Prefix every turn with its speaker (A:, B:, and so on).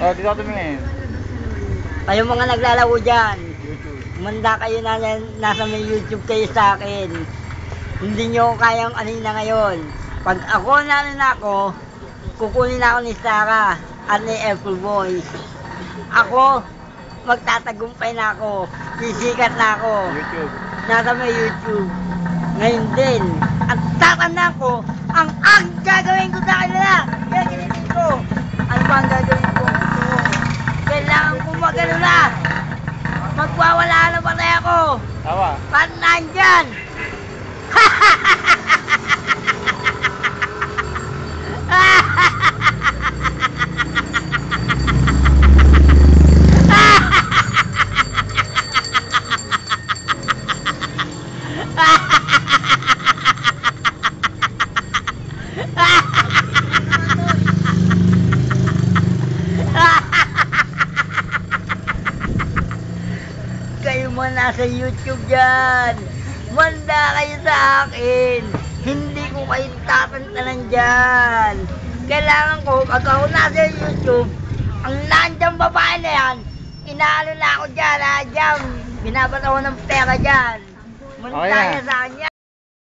A: Oh, dito tumingin.
B: Kayo mga naglalaro dyan,
A: YouTube.
B: manda kayo na nasa may YouTube kayo sa akin. Hindi nyo kayang anin na ngayon. Pag ako na ako, kukunin na ako ni Sarah at ni Apple Boys. Ako, magtatagumpay na ako. Sisikat na ako.
A: YouTube.
B: Nasa may YouTube. Ngayon din. At tatanda ko, ang gagawin ko sa kanila. Kaya ginitin ko. Ano ba ang gagawin ko? Kailangan ko magano na. Magwawala na patay ako.
A: Tawa.
B: Ba't nandyan? Kayo mga nasa YouTube dyan, manda kayo sa akin. Hindi ko kayo tatantanan dyan. Kailangan ko, pag ako nasa YouTube, ang nandiyan babae na yan, inaano na ako dyan, dyan. Binabato ko ng pera dyan. Manda
A: Okay na.
B: sa kanya.